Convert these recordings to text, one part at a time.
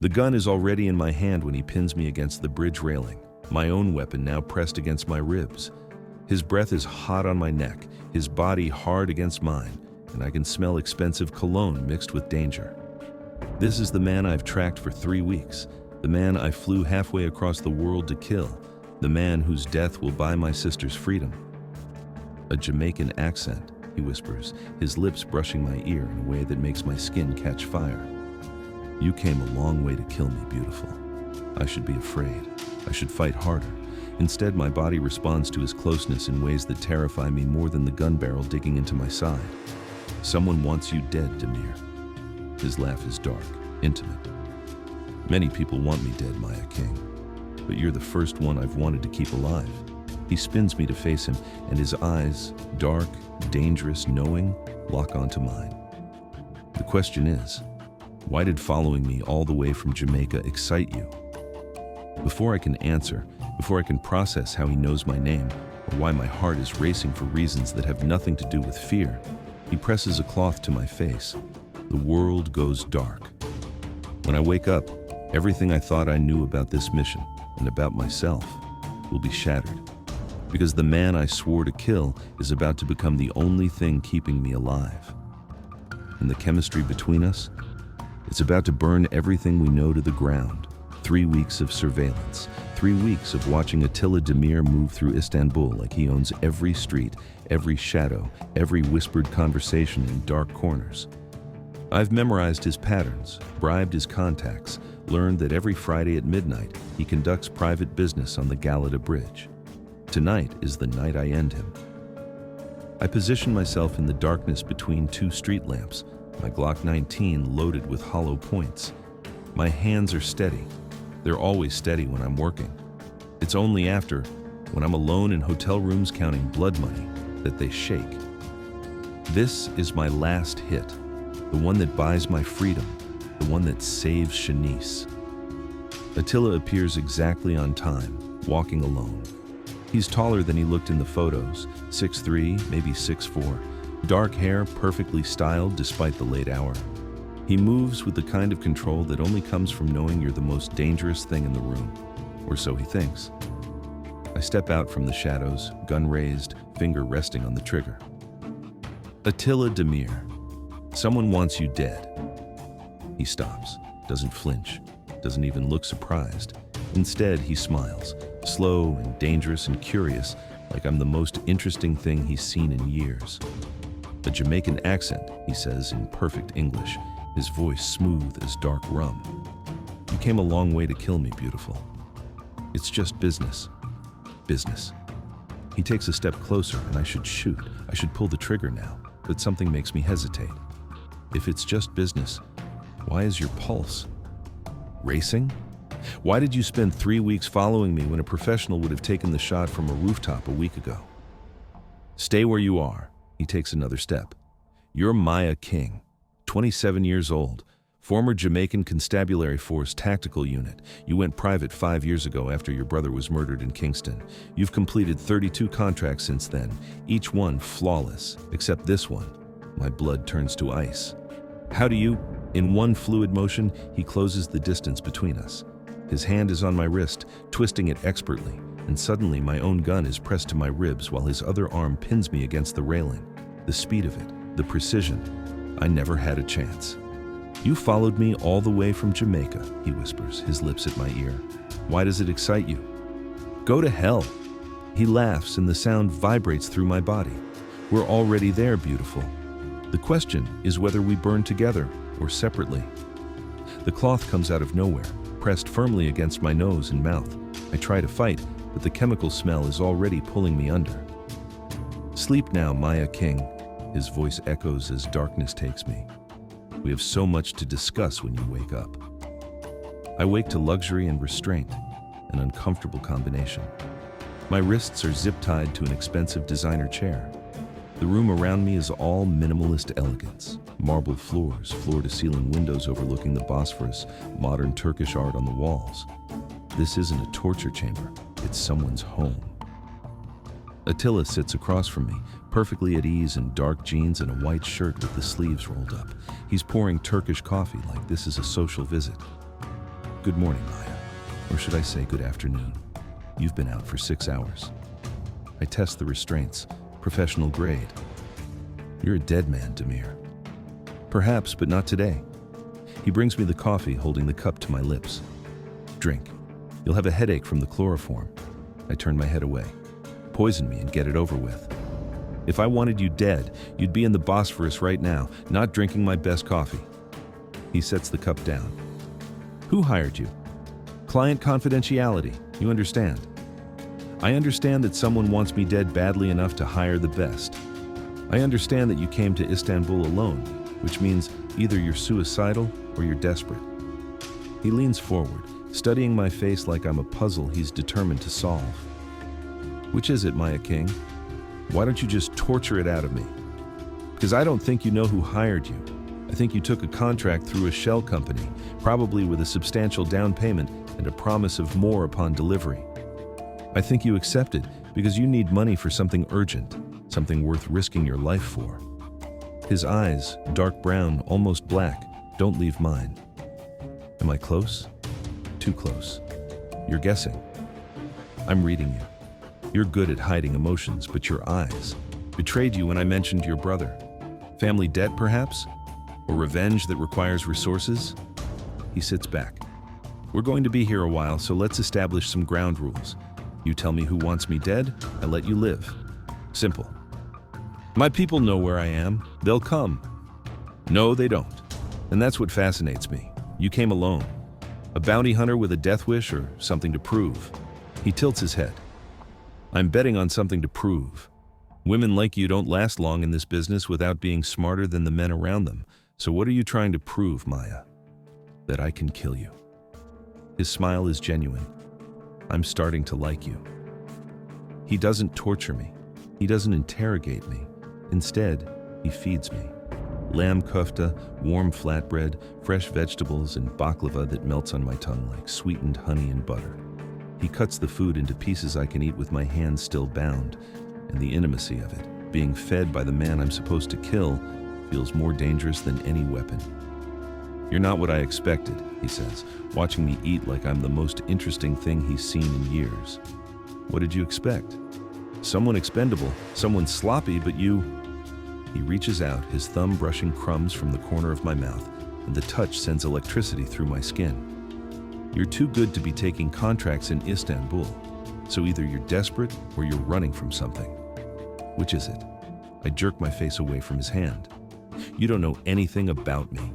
The gun is already in my hand when he pins me against the bridge railing, my own weapon now pressed against my ribs. His breath is hot on my neck, his body hard against mine, and I can smell expensive cologne mixed with danger. This is the man I've tracked for 3 weeks, the man I flew halfway across the world to kill, the man whose death will buy my sister's freedom. A Jamaican accent, he whispers, his lips brushing my ear in a way that makes my skin catch fire. You came a long way to kill me, beautiful. I should be afraid. I should fight harder. Instead, my body responds to his closeness in ways that terrify me more than the gun barrel digging into my side. Someone wants you dead, Demir. His laugh is dark, intimate. Many people want me dead, Maya King, but you're the first one I've wanted to keep alive. He spins me to face him, and his eyes, dark, dangerous, knowing, lock onto mine. The question is, why did following me all the way from Jamaica excite you? Before I can answer, before I can process how he knows my name, or why my heart is racing for reasons that have nothing to do with fear, he presses a cloth to my face. The world goes dark. When I wake up, everything I thought I knew about this mission and about myself will be shattered. Because the man I swore to kill is about to become the only thing keeping me alive. And the chemistry between us? It's about to burn everything we know to the ground. 3 weeks of surveillance, 3 weeks of watching Attila Demir move through Istanbul like he owns every street, every shadow, every whispered conversation in dark corners. I've memorized his patterns, bribed his contacts, learned that every Friday at midnight he conducts private business on the Galata Bridge. Tonight is the night I end him. I position myself in the darkness between 2 street lamps, my Glock 19 loaded with hollow points. My hands are steady. They're always steady when I'm working. It's only after, when I'm alone in hotel rooms counting blood money, that they shake. This is my last hit, the one that buys my freedom, the one that saves Shanice. Attila appears exactly on time, walking alone. He's taller than he looked in the photos, 6'3", maybe 6'4", dark hair perfectly styled despite the late hour. He moves with the kind of control that only comes from knowing you're the most dangerous thing in the room, or so he thinks. I step out from the shadows, gun raised, finger resting on the trigger. Attila Demir, someone wants you dead. He stops, doesn't flinch, doesn't even look surprised. Instead, he smiles, slow and dangerous and curious, like I'm the most interesting thing he's seen in years. A Jamaican accent, he says in perfect English, his voice smooth as dark rum. You came a long way to kill me, beautiful. It's just business. Business. He takes a step closer and I should shoot. I should pull the trigger now, but something makes me hesitate. If it's just business, why is your pulse racing? Why did you spend 3 weeks following me when a professional would have taken the shot from a rooftop a week ago? Stay where you are. He takes another step. You're Maya King, 27 years old, former Jamaican Constabulary Force Tactical Unit. You went private 5 years ago after your brother was murdered in Kingston. You've completed 32 contracts since then, each one flawless, except this one. My blood turns to ice. How do you? In one fluid motion, he closes the distance between us. His hand is on my wrist, twisting it expertly, and suddenly my own gun is pressed to my ribs while his other arm pins me against the railing. The speed of it, the precision, I never had a chance. You followed me all the way from Jamaica, he whispers, his lips at my ear. Why does it excite you? Go to hell. He laughs and the sound vibrates through my body. We're already there, beautiful. The question is whether we burn together or separately. The cloth comes out of nowhere, pressed firmly against my nose and mouth. I try to fight, but the chemical smell is already pulling me under. Sleep now, Maya King. His voice echoes as darkness takes me. We have so much to discuss when you wake up. I wake to luxury and restraint, an uncomfortable combination. My wrists are zip-tied to an expensive designer chair. The room around me is all minimalist elegance. Marble floors, floor-to-ceiling windows overlooking the Bosphorus, modern Turkish art on the walls. This isn't a torture chamber, it's someone's home. Attila sits across from me, perfectly at ease in dark jeans and a white shirt with the sleeves rolled up. He's pouring Turkish coffee like this is a social visit. Good morning, Liya. Or should I say good afternoon? You've been out for 6 hours. I test the restraints, professional grade. You're a dead man, Demir. Perhaps, but not today. He brings me the coffee, holding the cup to my lips. Drink. You'll have a headache from the chloroform. I turn my head away. Poison me and get it over with. If I wanted you dead, you'd be in the Bosphorus right now, not drinking my best coffee. He sets the cup down. Who hired you? Client confidentiality, you understand. I understand that someone wants me dead badly enough to hire the best. I understand that you came to Istanbul alone, which means either you're suicidal or you're desperate. He leans forward, studying my face like I'm a puzzle he's determined to solve. Which is it, Maya King? Why don't you just torture it out of me? Because I don't think you know who hired you. I think you took a contract through a shell company, probably with a substantial down payment and a promise of more upon delivery. I think you accepted because you need money for something urgent, something worth risking your life for. His eyes, dark brown, almost black, don't leave mine. Am I close? Too close. You're guessing. I'm reading you. You're good at hiding emotions, but your eyes betrayed you when I mentioned your brother. Family debt, perhaps? Or revenge that requires resources? He sits back. We're going to be here a while, so let's establish some ground rules. You tell me who wants me dead, I let you live. Simple. My people know where I am. They'll come. No, they don't. And that's what fascinates me. You came alone. A bounty hunter with a death wish or something to prove? He tilts his head. I'm betting on something to prove. Women like you don't last long in this business without being smarter than the men around them. So what are you trying to prove, Maya? That I can kill you. His smile is genuine. I'm starting to like you. He doesn't torture me. He doesn't interrogate me. Instead, he feeds me. Lamb kofta, warm flatbread, fresh vegetables, and baklava that melts on my tongue like sweetened honey and butter. He cuts the food into pieces I can eat with my hands still bound, and the intimacy of it, being fed by the man I'm supposed to kill, feels more dangerous than any weapon. You're not what I expected, he says, watching me eat like I'm the most interesting thing he's seen in years. What did you expect? Someone expendable, someone sloppy, but you... He reaches out, his thumb brushing crumbs from the corner of my mouth, and the touch sends electricity through my skin. You're too good to be taking contracts in Istanbul, so either you're desperate or you're running from something. Which is it? I jerk my face away from his hand. You don't know anything about me.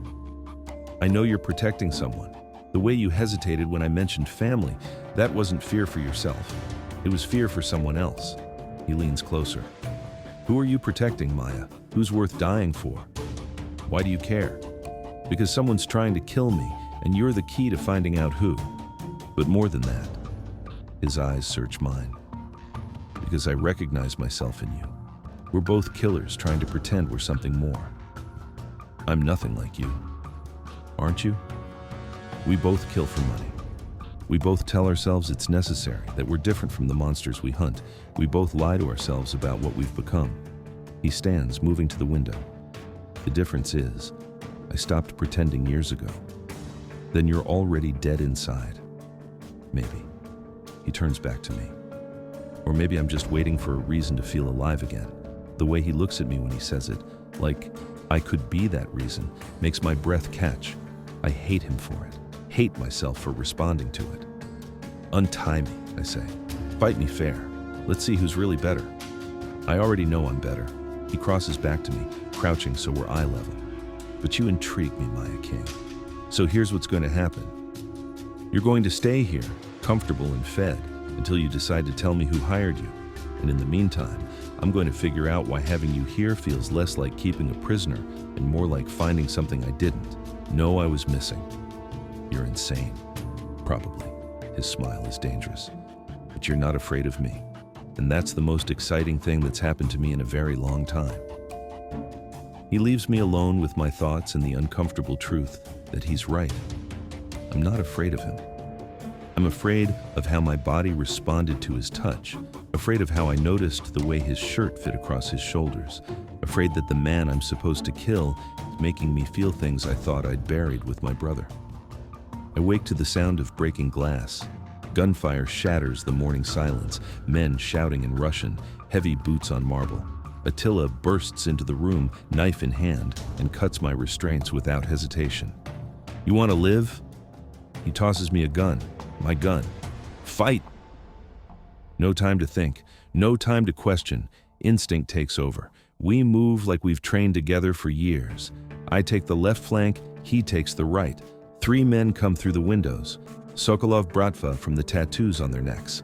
I know you're protecting someone. The way you hesitated when I mentioned family, that wasn't fear for yourself. It was fear for someone else. He leans closer. Who are you protecting, Maya? Who's worth dying for? Why do you care? Because someone's trying to kill me, and you're the key to finding out who. But more than that, his eyes search mine. Because I recognize myself in you. We're both killers trying to pretend we're something more. I'm nothing like you. Aren't you? We both kill for money. We both tell ourselves it's necessary, that we're different from the monsters we hunt. We both lie to ourselves about what we've become. He stands, moving to the window. The difference is, I stopped pretending years ago. Then you're already dead inside. Maybe. He turns back to me. Or maybe I'm just waiting for a reason to feel alive again. The way he looks at me when he says it, like I could be that reason, makes my breath catch. I hate him for it. Hate myself for responding to it. Untie me, I say. Fight me fair. Let's see who's really better. I already know I'm better. He crosses back to me, crouching so we're eye level. But you intrigue me, Maya King. So here's what's going to happen. You're going to stay here, comfortable and fed, until you decide to tell me who hired you. And in the meantime, I'm going to figure out why having you here feels less like keeping a prisoner and more like finding something I didn't know I was missing. You're insane. Probably. His smile is dangerous. But you're not afraid of me. And that's the most exciting thing that's happened to me in a very long time. He leaves me alone with my thoughts and the uncomfortable truth that he's right. I'm not afraid of him. I'm afraid of how my body responded to his touch, afraid of how I noticed the way his shirt fit across his shoulders, afraid that the man I'm supposed to kill is making me feel things I thought I'd buried with my brother. I I wake to the sound of breaking glass. Gunfire shatters the morning silence, men shouting in Russian, heavy boots on marble. Attila bursts into the room, knife in hand, and cuts my restraints without hesitation. "You want to live?" He tosses me a gun. My gun. "Fight!" No time to think, no time to question. Instinct takes over. We move like we've trained together for years. I take the left flank, he takes the right. 3 men come through the windows. Sokolov Bratva from the tattoos on their necks.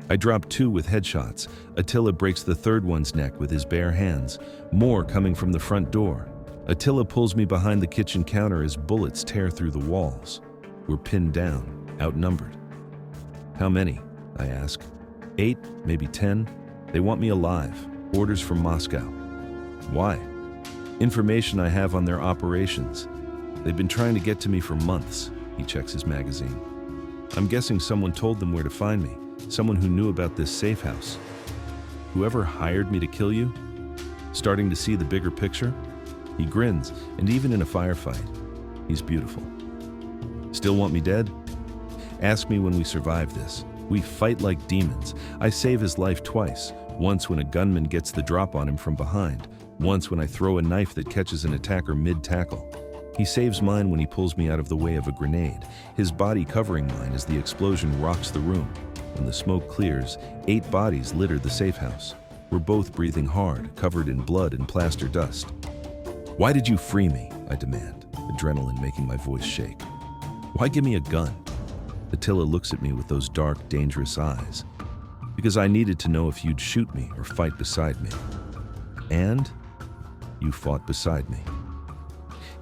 I drop 2 with headshots. Attila breaks the 3rd one's neck with his bare hands. More coming from the front door. Attila pulls me behind the kitchen counter as bullets tear through the walls. We're pinned down, outnumbered. "How many?" I ask. 8, maybe 10. They want me alive. Orders from Moscow. Why? Information I have on their operations. They've been trying to get to me for months. He checks his magazine. I'm guessing someone told them where to find me. Someone who knew about this safe house. Whoever hired me to kill you? Starting to see the bigger picture? He grins, and even in a firefight, he's beautiful. Still want me dead? Ask me when we survive this. We fight like demons. I save his life twice. Once when a gunman gets the drop on him from behind. Once when I throw a knife that catches an attacker mid-tackle. He saves mine when he pulls me out of the way of a grenade, his body covering mine as the explosion rocks the room. When the smoke clears, 8 bodies litter the safe house. We're both breathing hard, covered in blood and plaster dust. "Why did you free me?" I demand, adrenaline making my voice shake. "Why give me a gun?" Attila looks at me with those dark, dangerous eyes. "Because I needed to know if you'd shoot me or fight beside me." "And you fought beside me."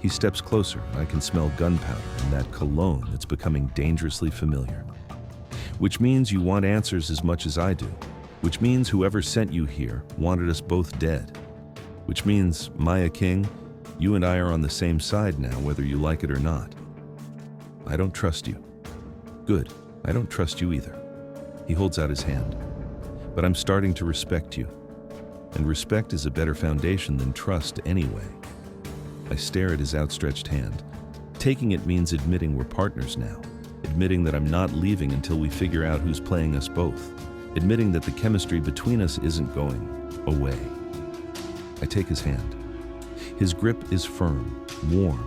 He steps closer, and I can smell gunpowder and that cologne that's becoming dangerously familiar. "Which means you want answers as much as I do. Which means whoever sent you here wanted us both dead. Which means, Maya King, you and I are on the same side now, whether you like it or not. I don't trust you." "Good, I don't trust you either." He holds out his hand. "But I'm starting to respect you. And respect is a better foundation than trust anyway." I stare at his outstretched hand. Taking it means admitting we're partners now. Admitting that I'm not leaving until we figure out who's playing us both. Admitting that the chemistry between us isn't going away. I take his hand. His grip is firm, warm,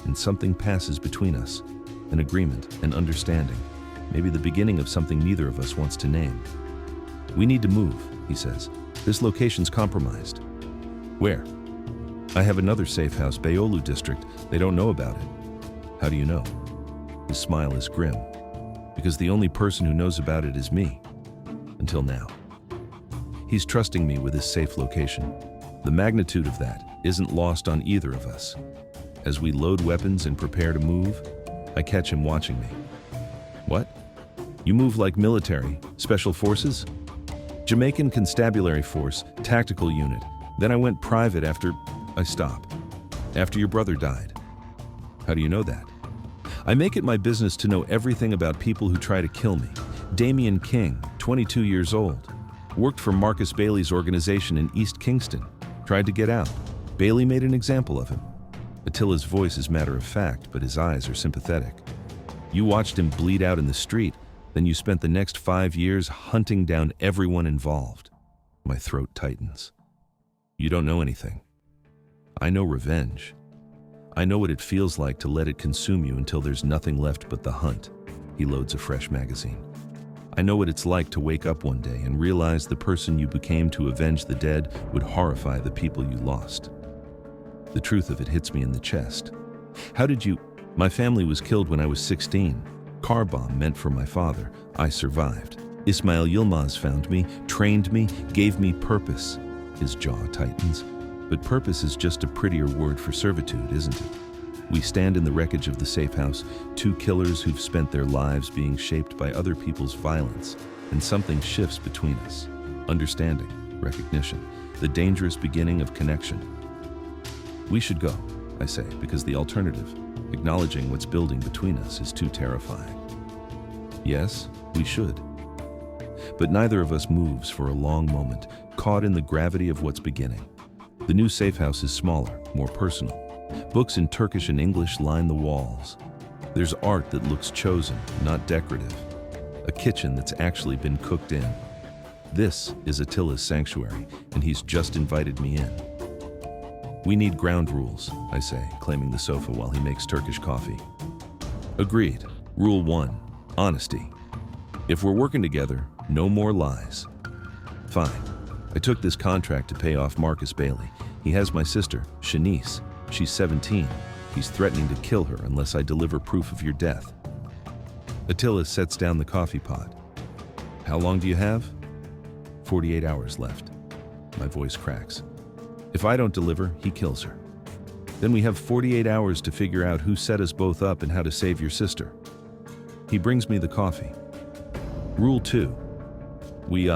and something passes between us. An agreement, an understanding. Maybe the beginning of something neither of us wants to name. "We need to move," he says. "This location's compromised." "Where?" "I have another safe house, Beyoğlu district. They don't know about it." "How do you know?" His smile is grim. "Because the only person who knows about it is me. Until now." He's trusting me with his safe location. The magnitude of that isn't lost on either of us. As we load weapons and prepare to move, I catch him watching me. "What? You move like military, special forces?" "Jamaican Constabulary Force, tactical unit. Then I went private after..." I stop. "After your brother died." "How do you know that?" "I make it my business to know everything about people who try to kill me. Damian King, 22 years old. Worked for Marcus Bailey's organization in East Kingston. Tried to get out. Bailey made an example of him." Attila's voice is matter of fact, but his eyes are sympathetic. "You watched him bleed out in the street, then you spent the next 5 years hunting down everyone involved." My throat tightens. "You don't know anything. I know revenge. I know what it feels like to let it consume you until there's nothing left but the hunt." He loads a fresh magazine. "I know what it's like to wake up one day and realize the person you became to avenge the dead would horrify the people you lost." The truth of it hits me in the chest. "How did you..." "My family was killed when I was 16. Car bomb meant for my father. I survived. Ismail Yilmaz found me, trained me, gave me purpose." His jaw tightens. "But purpose is just a prettier word for servitude, isn't it?" We stand in the wreckage of the safe house, 2 killers who've spent their lives being shaped by other people's violence, and something shifts between us. Understanding, recognition, the dangerous beginning of connection. "We should go," I say, because the alternative, acknowledging what's building between us, is too terrifying. Yes, we should. But neither of us moves for a long moment, caught in the gravity of what's beginning. The new safe house is smaller, more personal. Books in Turkish and English line the walls. There's art that looks chosen, not decorative. A kitchen that's actually been cooked in. This is Attila's sanctuary, and he's just invited me in. We need ground rules, I say, claiming the sofa while he makes Turkish coffee. Agreed. Rule 1, honesty. If we're working together, no more lies. Fine. I took this contract to pay off Marcus Bailey. He has my sister, Shanice. She's 17. He's threatening to kill her unless I deliver proof of your death. Attila sets down the coffee pot. How long do you have? 48 hours left. My voice cracks. If I don't deliver, he kills her. Then we have 48 hours to figure out who set us both up and how to save your sister. He brings me the coffee. Rule 2. We,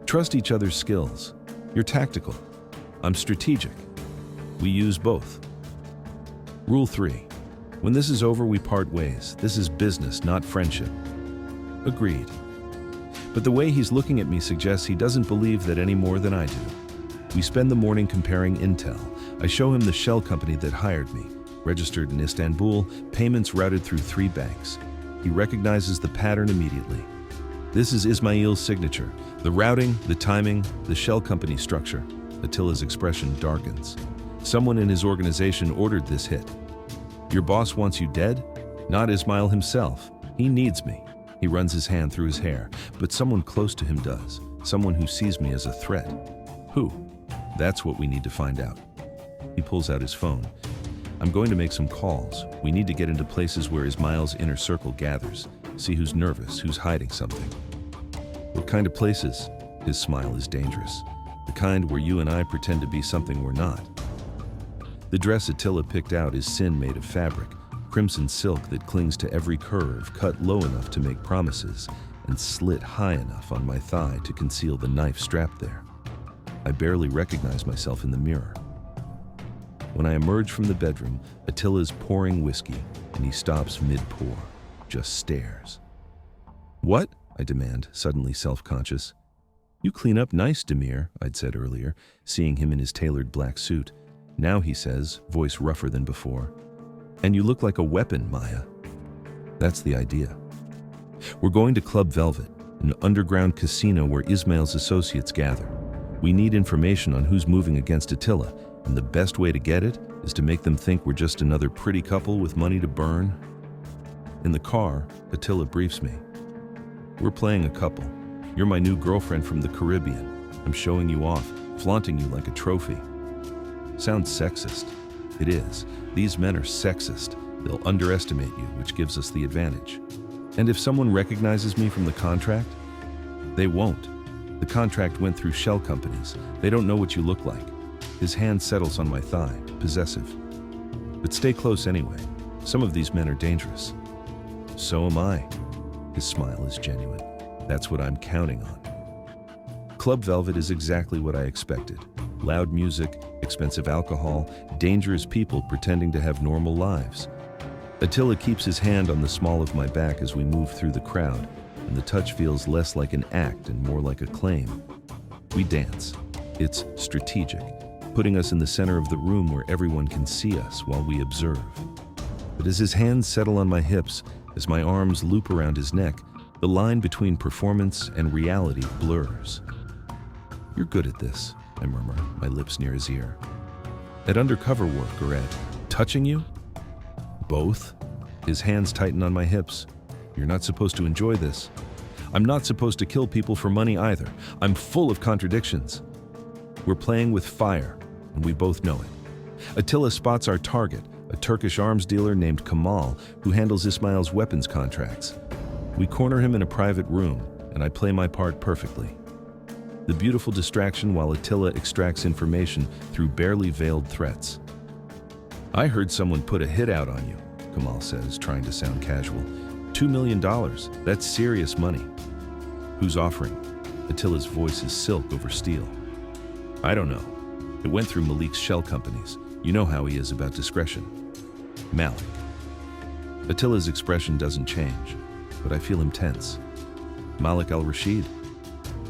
trust each other's skills. You're tactical. I'm strategic. We use both. Rule 3. When this is over, we part ways. This is business, not friendship. Agreed. But the way he's looking at me suggests he doesn't believe that any more than I do. We spend the morning comparing intel. I show him the shell company that hired me, registered in Istanbul, payments routed through 3 banks. He recognizes the pattern immediately. This is Ismail's signature. The routing, the timing, the shell company structure. Attila's expression darkens. Someone in his organization ordered this hit. Your boss wants you dead? Not Ismail himself. He needs me. He runs his hand through his hair, but someone close to him does. Someone who sees me as a threat. Who? That's what we need to find out. He pulls out his phone. I'm going to make some calls. We need to get into places where Ismail's inner circle gathers. See who's nervous, who's hiding something. What kind of places? His smile is dangerous. The kind where you and I pretend to be something we're not. The dress Attila picked out is sin made of fabric, crimson silk that clings to every curve, cut low enough to make promises, and slit high enough on my thigh to conceal the knife strapped there. I barely recognize myself in the mirror. When I emerge from the bedroom, Attila's pouring whiskey, and he stops mid-pour, just stares. What? I demand, suddenly self-conscious. You clean up nice, Demir, I'd said earlier, seeing him in his tailored black suit. Now he says, voice rougher than before, and you look like a weapon, Maya. That's the idea. We're going to Club Velvet, an underground casino where Ismail's associates gather. We need information on who's moving against Attila, and the best way to get it is to make them think we're just another pretty couple with money to burn. In the car, Attila briefs me. We're playing a couple. You're my new girlfriend from the Caribbean. I'm showing you off, flaunting you like a trophy. Sounds sexist. It is. These men are sexist. They'll underestimate you, which gives us the advantage. And if someone recognizes me from the contract, they won't. The contract went through shell companies. They don't know what you look like. His hand settles on my thigh, possessive. But stay close anyway. Some of these men are dangerous. So am I. His smile is genuine. That's what I'm counting on. Club Velvet is exactly what I expected. Loud music, expensive alcohol, dangerous people pretending to have normal lives. Attila keeps his hand on the small of my back as we move through the crowd, and the touch feels less like an act and more like a claim. We dance. It's strategic, putting us in the center of the room where everyone can see us while we observe. But as his hands settle on my hips, as my arms loop around his neck, the line between performance and reality blurs. You're good at this, I murmur, my lips near his ear. At undercover work or at touching you? Both. His hands tighten on my hips. You're not supposed to enjoy this. I'm not supposed to kill people for money either. I'm full of contradictions. We're playing with fire, and we both know it. Attila spots our target, a Turkish arms dealer named Kamal, who handles Ismail's weapons contracts. We corner him in a private room, and I play my part perfectly. The beautiful distraction while Attila extracts information through barely veiled threats. I heard someone put a hit out on you, Kamal says, trying to sound casual. $2 million, that's serious money. Who's offering? Attila's voice is silk over steel. I don't know. It went through Malik's shell companies. You know how he is about discretion. Malik. Attila's expression doesn't change, but I feel him tense. Malik al-Rashid.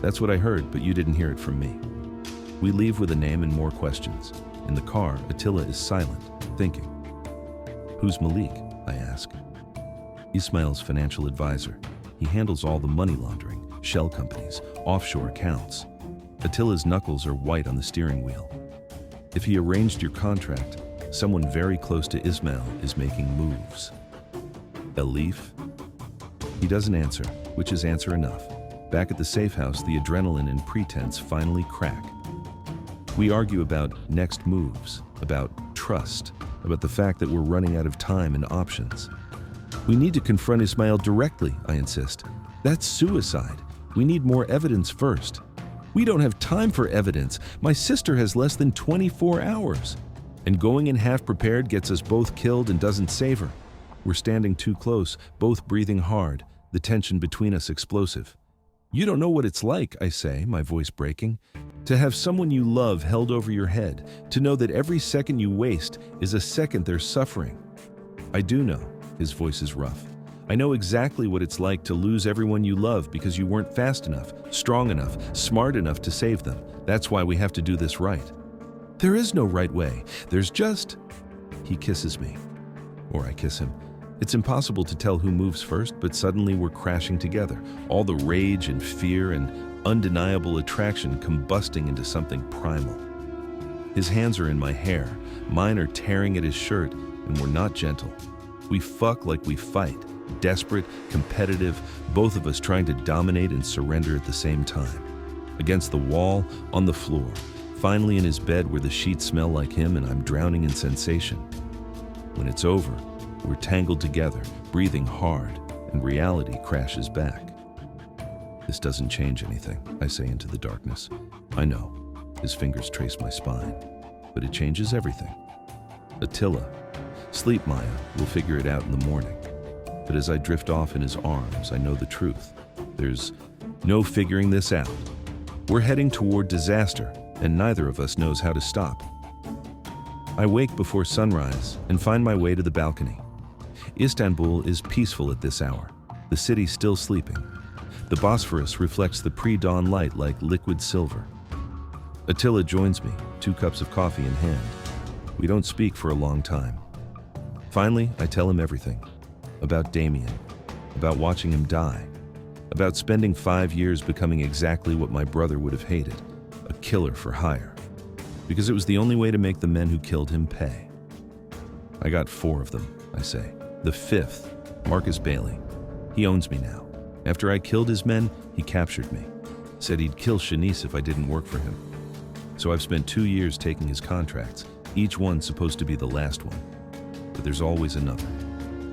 That's what I heard, but you didn't hear it from me. We leave with a name and more questions. In the car, Attila is silent, thinking. Who's Malik? I ask. Ismail's financial advisor. He handles all the money laundering, shell companies, offshore accounts. Attila's knuckles are white on the steering wheel. If he arranged your contract, someone very close to Ismail is making moves. Elif? He doesn't answer, which is answer enough. Back at the safe house, the adrenaline and pretense finally crack. We argue about next moves, about trust, about the fact that we're running out of time and options. We need to confront Ismail directly, I insist. That's suicide. We need more evidence first. We don't have time for evidence. My sister has less than 24 hours. And going in half prepared gets us both killed and doesn't save her. We're standing too close, both breathing hard, the tension between us explosive. You don't know what it's like, I say, my voice breaking, to have someone you love held over your head, to know that every second you waste is a second they're suffering. I do know, his voice is rough. I know exactly what it's like to lose everyone you love because you weren't fast enough, strong enough, smart enough to save them. That's why we have to do this right. There is no right way. There's just... He kisses me. Or I kiss him. It's impossible to tell who moves first, but suddenly we're crashing together. All the rage and fear and undeniable attraction combusting into something primal. His hands are in my hair. Mine are tearing at his shirt, and we're not gentle. We fuck like we fight. Desperate, competitive, both of us trying to dominate and surrender at the same time. Against the wall, on the floor, finally in his bed where the sheets smell like him and I'm drowning in sensation. When it's over, we're tangled together, breathing hard, and reality crashes back. This doesn't change anything, I say into the darkness. I know. His fingers trace my spine. But it changes everything. Attila. Sleep, Maya. We'll figure it out in the morning. But as I drift off in his arms, I know the truth. There's no figuring this out. We're heading toward disaster, and neither of us knows how to stop. I wake before sunrise and find my way to the balcony. Istanbul is peaceful at this hour, the city still sleeping. The Bosphorus reflects the pre-dawn light like liquid silver. Attila joins me, 2 cups of coffee in hand. We don't speak for a long time. Finally, I tell him everything. About Damien, about watching him die, about spending 5 years becoming exactly what my brother would have hated, a killer for hire. Because it was the only way to make the men who killed him pay. I got 4 of them, I say. The 5th, Marcus Bailey. He owns me now. After I killed his men, he captured me. Said he'd kill Shanice if I didn't work for him. So I've spent 2 years taking his contracts, each one supposed to be the last one. But there's always another.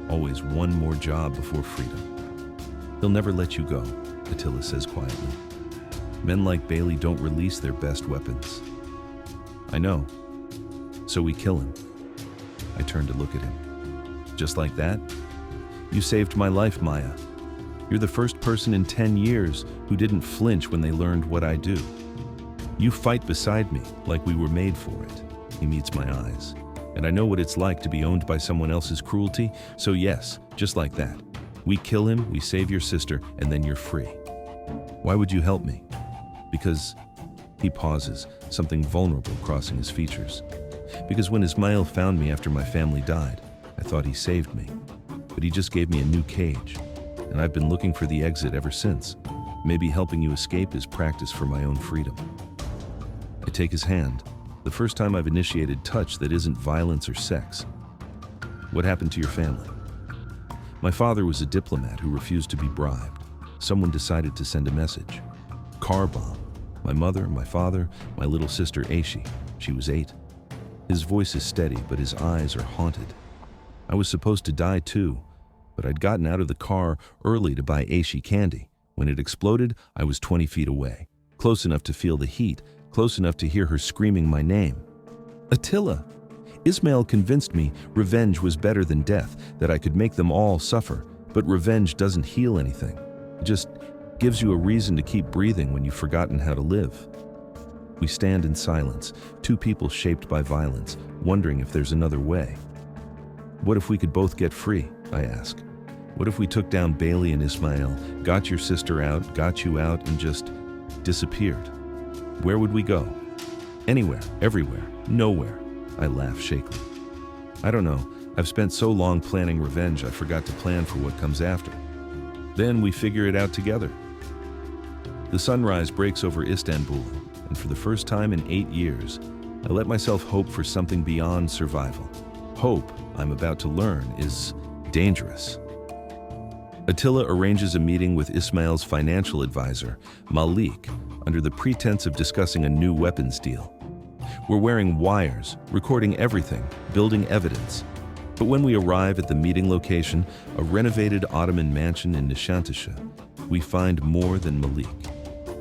Always one more job before freedom. He'll never let you go, Attila says quietly. Men like Bailey don't release their best weapons. I know. So we kill him. I turn to look at him. Just like that? You saved my life, Maya. You're the first person in 10 years who didn't flinch when they learned what I do. You fight beside me like we were made for it. He meets my eyes. And I know what it's like to be owned by someone else's cruelty, so yes, just like that. We kill him, we save your sister, and then you're free. Why would you help me? Because... He pauses, something vulnerable crossing his features. Because when Ismail found me after my family died, I thought he saved me. But he just gave me a new cage, and I've been looking for the exit ever since. Maybe helping you escape is practice for my own freedom. I take his hand, the first time I've initiated touch that isn't violence or sex. What happened to your family? My father was a diplomat who refused to be bribed. Someone decided to send a message. Car bomb. My mother, my father, my little sister Aishi. She was 8. His voice is steady, but his eyes are haunted. I was supposed to die too, but I'd gotten out of the car early to buy Aishi candy. When it exploded, I was 20 feet away, close enough to feel the heat, close enough to hear her screaming my name. Attila! Ismail convinced me revenge was better than death, that I could make them all suffer, but revenge doesn't heal anything. It just gives you a reason to keep breathing when you've forgotten how to live. We stand in silence, 2 people shaped by violence, wondering if there's another way. What if we could both get free? I ask. What if we took down Bailey and Ismail, got your sister out, got you out, and just disappeared? Where would we go? Anywhere, everywhere, nowhere. I laugh shakily. I don't know. I've spent so long planning revenge, I forgot to plan for what comes after. Then we figure it out together. The sunrise breaks over Istanbul, and for the first time in 8 years, I let myself hope for something beyond survival. Hope, I'm about to learn, is dangerous. Attila arranges a meeting with Ismail's financial advisor, Malik, under the pretense of discussing a new weapons deal. We're wearing wires, recording everything, building evidence. But when we arrive at the meeting location, a renovated Ottoman mansion in Nişantaşı, we find more than Malik.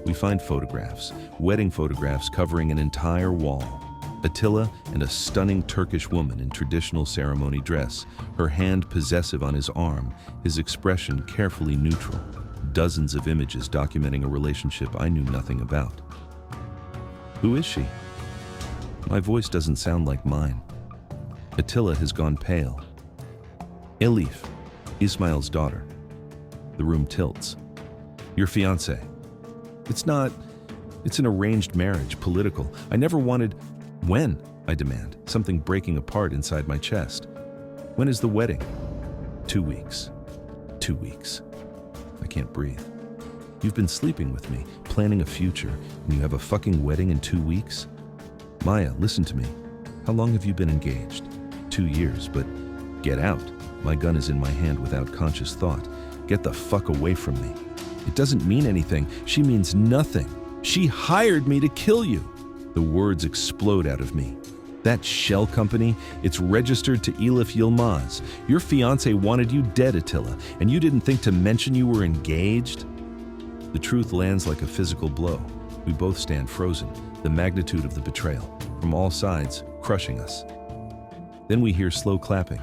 We find photographs, wedding photographs covering an entire wall. Attila and a stunning Turkish woman in traditional ceremony dress, her hand possessive on his arm, his expression carefully neutral. Dozens of images documenting a relationship I knew nothing about. Who is she? My voice doesn't sound like mine. Attila has gone pale. Elif, Ismail's daughter. The room tilts. Your fiancé. It's an arranged marriage, political. I never wanted... When? I demand, something breaking apart inside my chest. When is the wedding? 2 weeks. 2 weeks. I can't breathe. You've been sleeping with me, planning a future, and you have a fucking wedding in 2 weeks? Maya, listen to me. How long have you been engaged? 2 years, but get out. My gun is in my hand without conscious thought. Get the fuck away from me. It doesn't mean anything. She means nothing. She hired me to kill you. The words explode out of me. That shell company, it's registered to Elif Yilmaz. Your fiancé wanted you dead, Attila, and you didn't think to mention you were engaged? The truth lands like a physical blow. We both stand frozen, the magnitude of the betrayal, from all sides, crushing us. Then we hear slow clapping.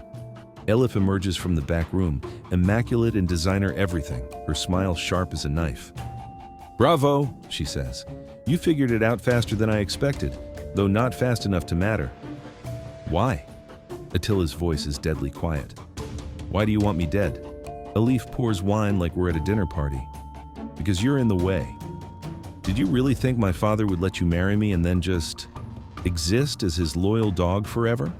Elif emerges from the back room, immaculate in designer everything, her smile sharp as a knife. Bravo, she says. You figured it out faster than I expected, though not fast enough to matter. Why? Attila's voice is deadly quiet. Why do you want me dead? Elif pours wine like we're at a dinner party. Because you're in the way. Did you really think my father would let you marry me and then just exist as his loyal dog forever?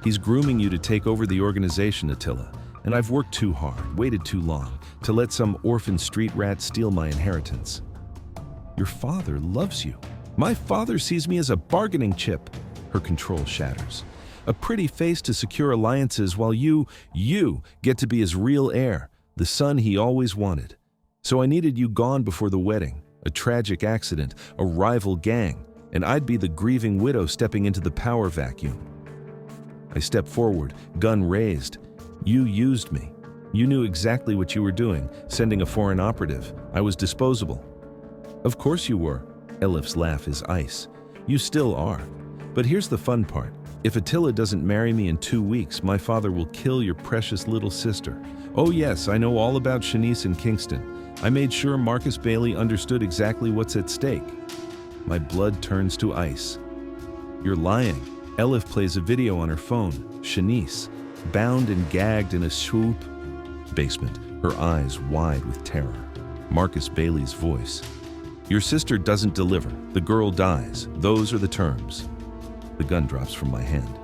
He's grooming you to take over the organization, Attila, and I've worked too hard, waited too long, to let some orphan street rat steal my inheritance. Your father loves you. My father sees me as a bargaining chip. Her control shatters. A pretty face to secure alliances while you get to be his real heir, the son he always wanted. So I needed you gone before the wedding, a tragic accident, a rival gang, and I'd be the grieving widow stepping into the power vacuum. I step forward, gun raised. You used me. You knew exactly what you were doing, sending a foreign operative. I was disposable. Of course you were. Elif's laugh is ice. You still are. But here's the fun part. If Attila doesn't marry me in 2 weeks, my father will kill your precious little sister. Oh yes, I know all about Shanice in Kingston. I made sure Marcus Bailey understood exactly what's at stake. My blood turns to ice. You're lying. Elif plays a video on her phone. Shanice, bound and gagged in a swoop. Basement, her eyes wide with terror. Marcus Bailey's voice. Your sister doesn't deliver. The girl dies. Those are the terms. The gun drops from my hand.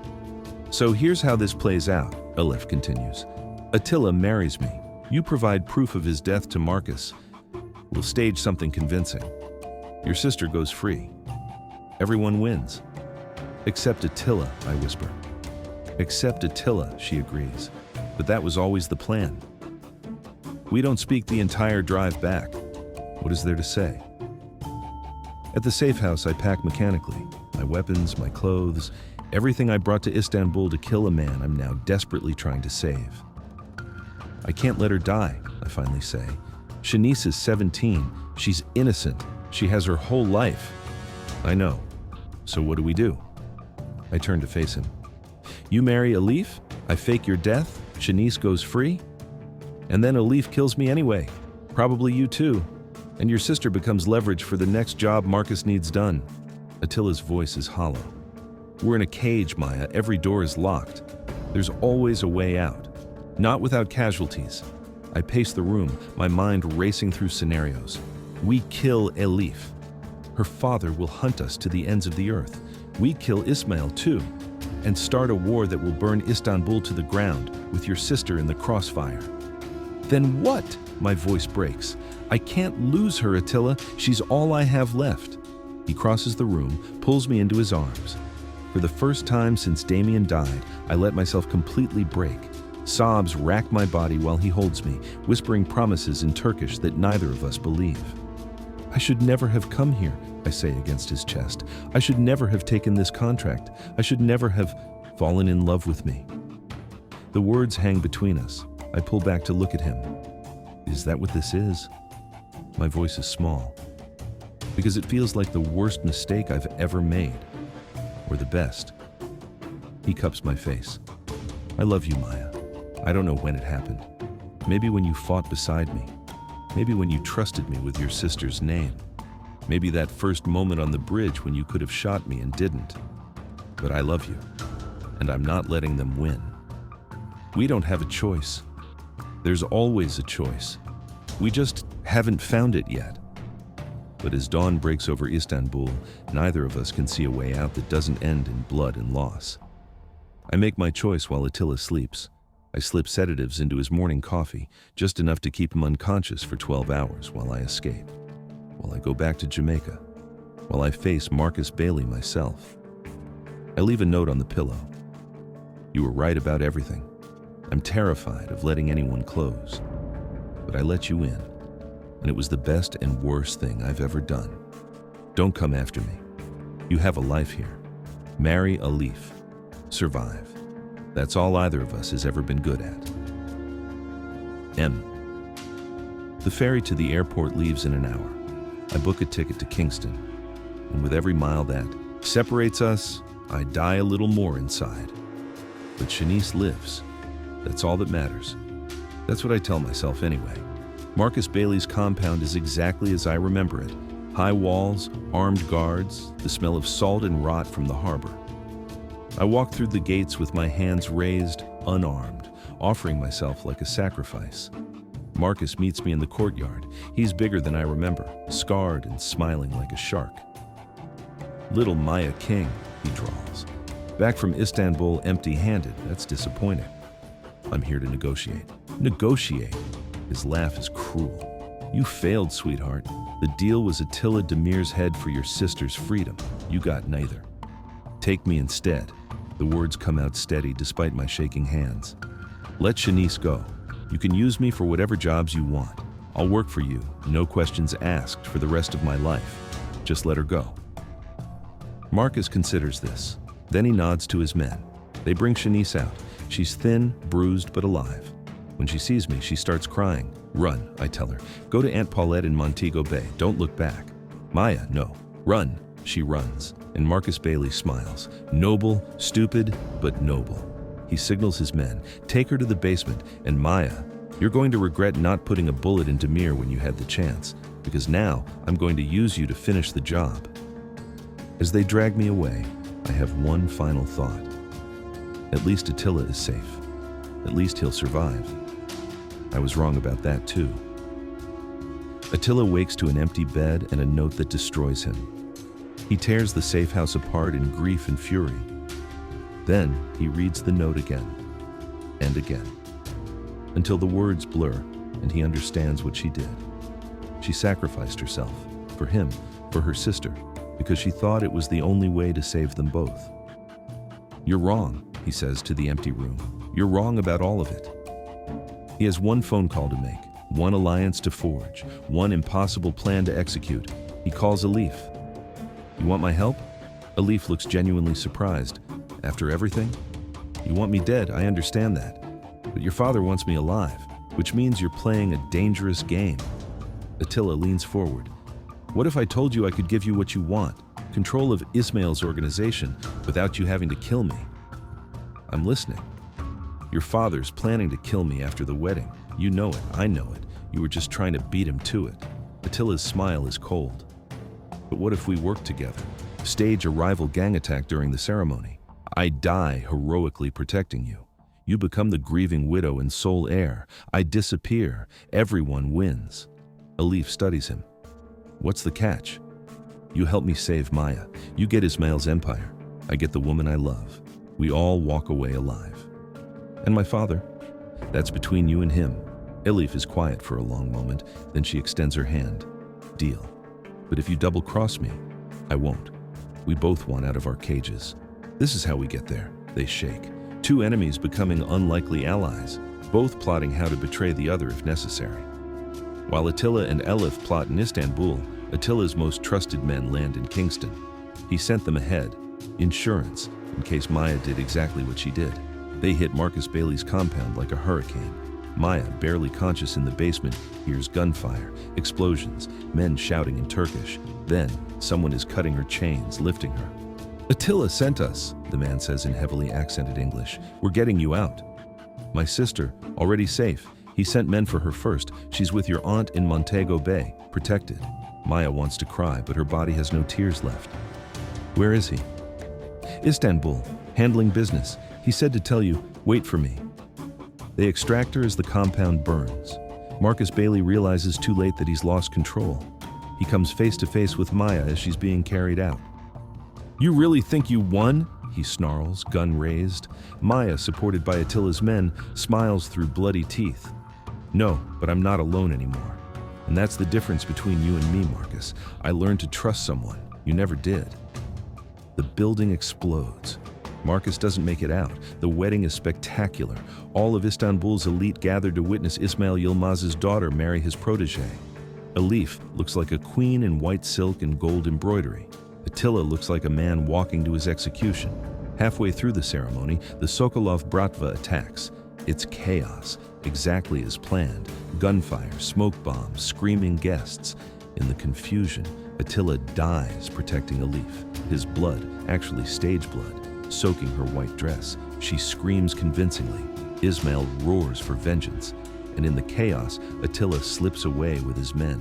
So here's how this plays out, Elif continues. Attila marries me. You provide proof of his death to Marcus. We'll stage something convincing. Your sister goes free. Everyone wins. Except Attila, I whisper. Except Attila, she agrees. But that was always the plan. We don't speak the entire drive back. What is there to say? At the safe house, I pack mechanically. My weapons, my clothes, everything I brought to Istanbul to kill a man I'm now desperately trying to save. I can't let her die, I finally say. Shanice is 17. She's innocent. She has her whole life. I know. So what do? I turn to face him. You marry Elif? I fake your death? Shanice goes free? And then Elif kills me anyway. Probably you too. And your sister becomes leverage for the next job Marcus needs done. Attila's voice is hollow. We're in a cage, Maya. Every door is locked. There's always a way out. Not without casualties. I pace the room, my mind racing through scenarios. We kill Elif. Her father will hunt us to the ends of the earth. We kill Ismail too. and start a war that will burn Istanbul to the ground with your sister in the crossfire. Then what? My voice breaks. I can't lose her, Attila. She's all I have left. He crosses the room, pulls me into his arms. For the first time since Damien died, I let myself completely break. Sobs rack my body while he holds me, whispering promises in Turkish that neither of us believe. I should never have come here, I say against his chest. I should never have taken this contract. I should never have fallen in love with me. The words hang between us. I pull back to look at him. Is that what this is? My voice is small, because it feels like the worst mistake I've ever made, or the best. He cups my face. I love you, Maya. I don't know when it happened. Maybe when you fought beside me. Maybe when you trusted me with your sister's name. Maybe that first moment on the bridge when you could have shot me and didn't. But I love you, and I'm not letting them win. We don't have a choice. There's always a choice. We just haven't found it yet. But as dawn breaks over Istanbul, neither of us can see a way out that doesn't end in blood and loss. I make my choice while Attila sleeps. I slip sedatives into his morning coffee, just enough to keep him unconscious for 12 hours while I escape. While I go back to Jamaica. While I face Marcus Bailey myself. I leave a note on the pillow. You were right about everything. I'm terrified of letting anyone close. But I let you in. And it was the best and worst thing I've ever done. Don't come after me. You have a life here. Marry a leaf. Survive. That's all either of us has ever been good at. M. The ferry to the airport leaves in an hour. I book a ticket to Kingston. And with every mile that separates us, I die a little more inside. But Shanice lives. That's all that matters. That's what I tell myself anyway. Marcus Bailey's compound is exactly as I remember it. High walls, armed guards, the smell of salt and rot from the harbor. I walk through the gates with my hands raised, unarmed, offering myself like a sacrifice. Marcus meets me in the courtyard. He's bigger than I remember, scarred and smiling like a shark. Little Maya King, he drawls. Back from Istanbul empty-handed, that's disappointing. I'm here to negotiate. Negotiate? His laugh is cruel. You failed, sweetheart. The deal was Attila Demir's head for your sister's freedom. You got neither. Take me instead. The words come out steady despite my shaking hands. Let Shanice go. You can use me for whatever jobs you want. I'll work for you, no questions asked, for the rest of my life. Just let her go. Marcus considers this. Then he nods to his men. They bring Shanice out. She's thin, bruised, but alive. When she sees me, she starts crying. Run, I tell her. Go to Aunt Paulette in Montego Bay. Don't look back. Maya, no. Run. She runs. And Marcus Bailey smiles. Noble, stupid, but noble. He signals his men. Take her to the basement. And Maya, you're going to regret not putting a bullet in Demir when you had the chance, because now I'm going to use you to finish the job. As they drag me away, I have one final thought. At least Attila is safe. At least he'll survive. I was wrong about that too. Attila wakes to an empty bed and a note that destroys him. He tears the safe house apart in grief and fury. Then he reads the note again and again, until the words blur and he understands what she did. She sacrificed herself, for him, for her sister, because she thought it was the only way to save them both. You're wrong, he says to the empty room. You're wrong about all of it. He has one phone call to make, one alliance to forge, one impossible plan to execute. He calls Alif. You want my help? Alif looks genuinely surprised. After everything? You want me dead, I understand that. But your father wants me alive, which means you're playing a dangerous game. Attila leans forward. What if I told you I could give you what you want, control of Ismail's organization, without you having to kill me? I'm listening. Your father's planning to kill me after the wedding. You know it, I know it. You were just trying to beat him to it. Attila's smile is cold. But what if we work together? Stage a rival gang attack during the ceremony. I die heroically protecting you. You become the grieving widow and sole heir. I disappear. Everyone wins. Alif studies him. What's the catch? You help me save Maya. You get Ismail's empire. I get the woman I love. We all walk away alive. And my father? That's between you and him. Elif is quiet for a long moment, then she extends her hand. Deal. But if you double-cross me, I won't. We both want out of our cages. This is how we get there. They shake. Two enemies becoming unlikely allies, both plotting how to betray the other if necessary. While Attila and Elif plot in Istanbul, Attila's most trusted men land in Kingston. He sent them ahead, insurance, in case Maya did exactly what she did. They hit Marcus Bailey's compound like a hurricane. Maya, barely conscious in the basement, hears gunfire, explosions, men shouting in Turkish. Then, someone is cutting her chains, lifting her. "Attila sent us," the man says in heavily accented English. "We're getting you out." "My sister, already safe. He sent men for her first. She's with your aunt in Montego Bay, protected." Maya wants to cry, but her body has no tears left. "Where is he?" "Istanbul, handling business. He said to tell you, wait for me." They extract her as the compound burns. Marcus Bailey realizes too late that he's lost control. He comes face to face with Maya as she's being carried out. "You really think you won?" he snarls, gun raised. Maya, supported by Attila's men, smiles through bloody teeth. "No, but I'm not alone anymore. And that's the difference between you and me, Marcus. I learned to trust someone. You never did." The building explodes. Marcus doesn't make it out. The wedding is spectacular. All of Istanbul's elite gathered to witness Ismail Yilmaz's daughter marry his protege. Elif looks like a queen in white silk and gold embroidery. Attila looks like a man walking to his execution. Halfway through the ceremony, the Sokolov Bratva attacks. It's chaos, exactly as planned. Gunfire, smoke bombs, screaming guests. In the confusion, Attila dies protecting Elif. His blood, actually stage blood, soaking her white dress. She screams convincingly. Ismail roars for vengeance. And in the chaos, Attila slips away with his men.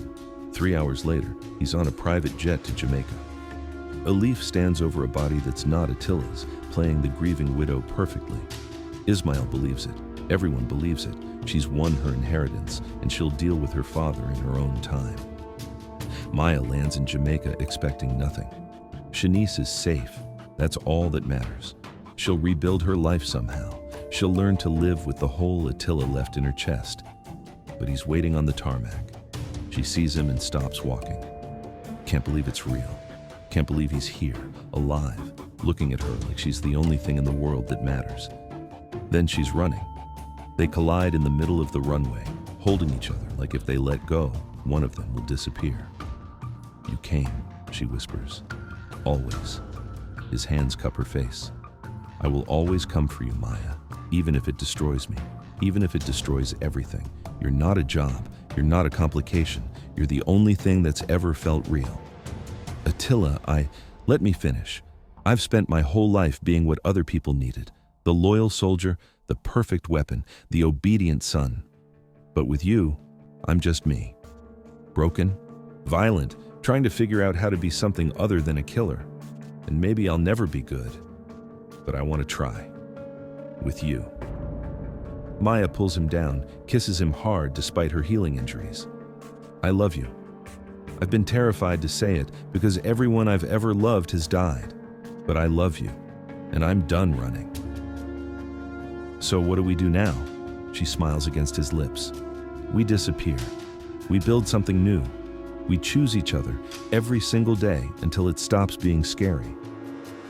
3 hours later, he's on a private jet to Jamaica. Elif stands over a body that's not Attila's, playing the grieving widow perfectly. Ismail believes it. Everyone believes it. She's won her inheritance, and she'll deal with her father in her own time. Maya lands in Jamaica expecting nothing. Shanice is safe. That's all that matters. She'll rebuild her life somehow. She'll learn to live with the hole Attila left in her chest. But he's waiting on the tarmac. She sees him and stops walking. Can't believe it's real. Can't believe he's here, alive, looking at her like she's the only thing in the world that matters. Then she's running. They collide in the middle of the runway, holding each other like if they let go, one of them will disappear. "You came," she whispers. "Always." His hands cup her face. "I will always come for you, Maya, even if it destroys me, even if it destroys everything. You're not a job, you're not a complication, you're the only thing that's ever felt real." "Attila, let me finish. I've spent my whole life being what other people needed. The loyal soldier, the perfect weapon, the obedient son. But with you, I'm just me. Broken, violent, trying to figure out how to be something other than a killer. And maybe I'll never be good, but I want to try. With you." Maya pulls him down, kisses him hard despite her healing injuries. "I love you. I've been terrified to say it because everyone I've ever loved has died. But I love you, and I'm done running." "So what do we do now?" She smiles against his lips. "We disappear. We build something new. We choose each other every single day until it stops being scary.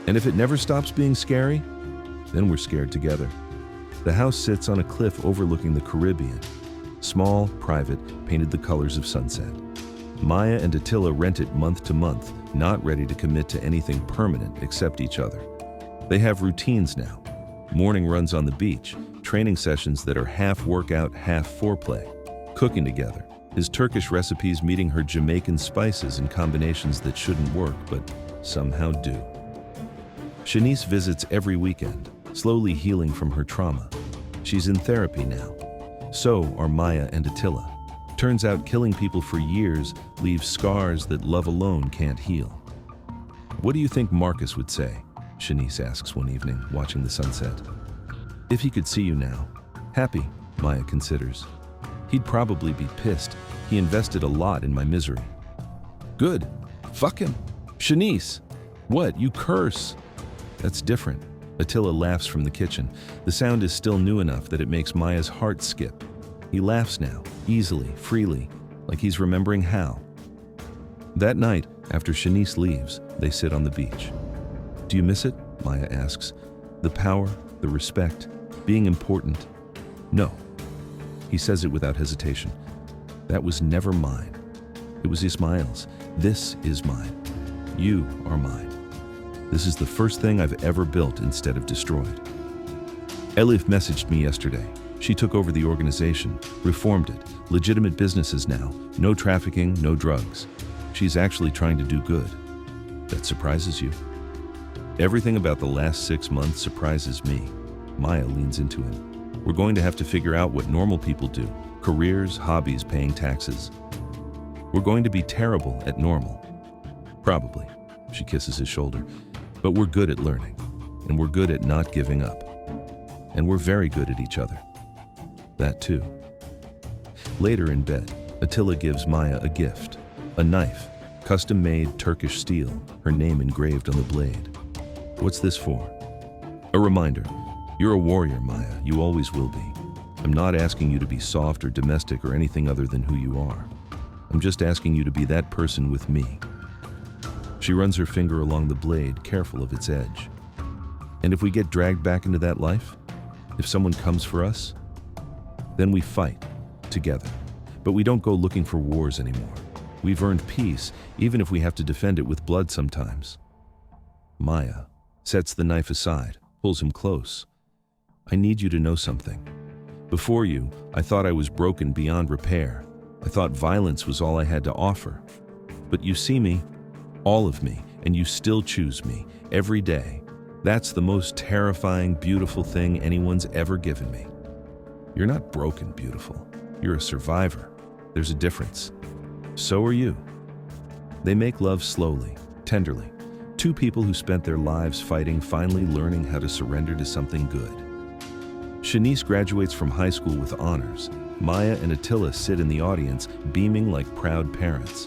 And if it never stops being scary, then we're scared together." The house sits on a cliff overlooking the Caribbean. Small, private, painted the colors of sunset. Maya and Attila rent it month to month, not ready to commit to anything permanent except each other. They have routines now. Morning runs on the beach, training sessions that are half workout, half foreplay. Cooking together, his Turkish recipes meeting her Jamaican spices in combinations that shouldn't work, but somehow do. Shanice visits every weekend, slowly healing from her trauma. She's in therapy now. So are Maya and Attila. Turns out killing people for years leaves scars that love alone can't heal. "What do you think Marcus would say?" Shanice asks one evening, watching the sunset. "If he could see you now." "Happy," Maya considers. "He'd probably be pissed. He invested a lot in my misery." "Good. Fuck him." "Shanice!" "What? You curse." "That's different. Attila laughs from the kitchen. The sound is still new enough that it makes Maya's heart skip. He laughs now, easily, freely, like he's remembering how. That night, after Shanice leaves, they sit on the beach. "Do you miss it?" Maya asks. "The power, the respect, being important?" "No." He says it without hesitation. "That was never mine. It was Ismail's. This is mine. You are mine. This is the first thing I've ever built instead of destroyed." Elif messaged me yesterday. She took over the organization, reformed it, legitimate businesses now, no trafficking, no drugs. She's actually trying to do good. That surprises you? Everything about the last 6 months surprises me. Maya leans into him. We're going to have to figure out what normal people do. Careers, hobbies, paying taxes. We're going to be terrible at normal. Probably. She kisses his shoulder. But we're good at learning. And we're good at not giving up. And we're very good at each other. That too. Later in bed, Attila gives Maya a gift. A knife. Custom-made Turkish steel. Her name engraved on the blade. What's this for? A reminder. You're a warrior, Maya. You always will be. I'm not asking you to be soft or domestic or anything other than who you are. I'm just asking you to be that person with me. She runs her finger along the blade, careful of its edge. And if we get dragged back into that life, if someone comes for us, then we fight, together. But we don't go looking for wars anymore. We've earned peace, even if we have to defend it with blood sometimes. Maya sets the knife aside, pulls him close. I need you to know something. Before you, I thought I was broken beyond repair. I thought violence was all I had to offer. But you see me, all of me, and you still choose me, every day. That's the most terrifying, beautiful thing anyone's ever given me. You're not broken, beautiful. You're a survivor. There's a difference. So are you. They make love slowly, tenderly. Two people who spent their lives fighting, finally learning how to surrender to something good. Shanice graduates from high school with honors. Maya and Attila sit in the audience, beaming like proud parents.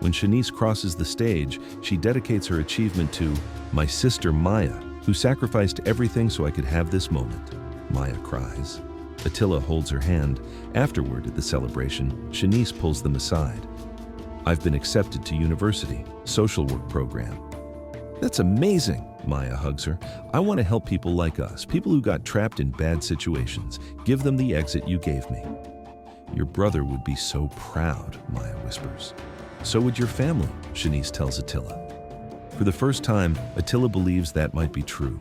When Shanice crosses the stage, she dedicates her achievement to my sister Maya, who sacrificed everything so I could have this moment. Maya cries. Attila holds her hand. Afterward, at the celebration, Shanice pulls them aside. I've been accepted to university, social work program. That's amazing, Maya hugs her. I want to help people like us, people who got trapped in bad situations. Give them the exit you gave me. Your brother would be so proud, Maya whispers. So would your family, Shanice tells Attila. For the first time, Attila believes that might be true.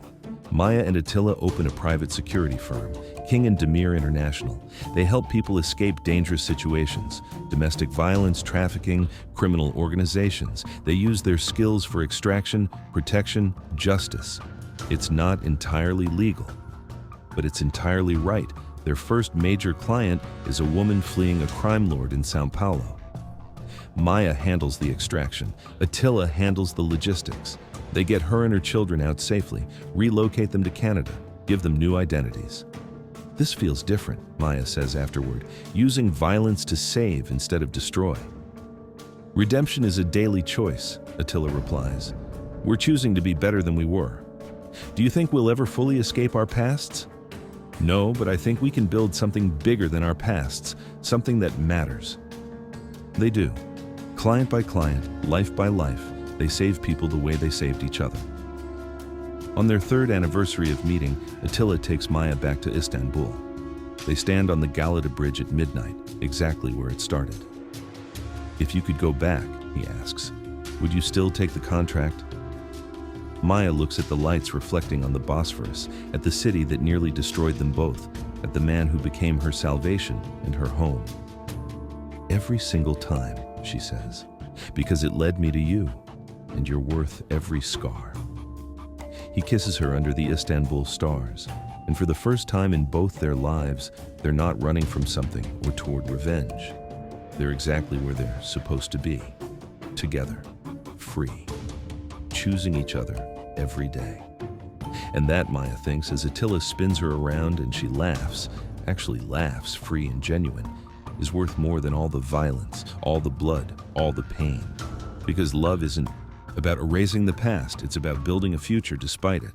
Maya and Attila open a private security firm, King and Demir International. They help people escape dangerous situations, domestic violence, trafficking, criminal organizations. They use their skills for extraction, protection, justice. It's not entirely legal, but it's entirely right. Their first major client is a woman fleeing a crime lord in Sao Paulo. Maya handles the extraction. Attila handles the logistics. They get her and her children out safely, relocate them to Canada, give them new identities. This feels different, Maya says afterward, using violence to save instead of destroy. Redemption is a daily choice, Attila replies. We're choosing to be better than we were. Do you think we'll ever fully escape our pasts? No, but I think we can build something bigger than our pasts, something that matters. They do. Client by client, life by life, they save people the way they saved each other. On their 3rd anniversary of meeting, Attila takes Maya back to Istanbul. They stand on the Galata Bridge at midnight, exactly where it started. If you could go back, he asks, would you still take the contract? Maya looks at the lights reflecting on the Bosphorus, at the city that nearly destroyed them both, at the man who became her salvation and her home. Every single time, she says, because it led me to you, and you're worth every scar. He kisses her under the Istanbul stars, and for the first time in both their lives, they're not running from something or toward revenge. They're exactly where they're supposed to be, together, free, choosing each other every day. And that, Maya thinks, as Attila spins her around and she laughs, actually laughs, free and genuine, is worth more than all the violence, all the blood, all the pain. Because love isn't about erasing the past, it's about building a future despite it.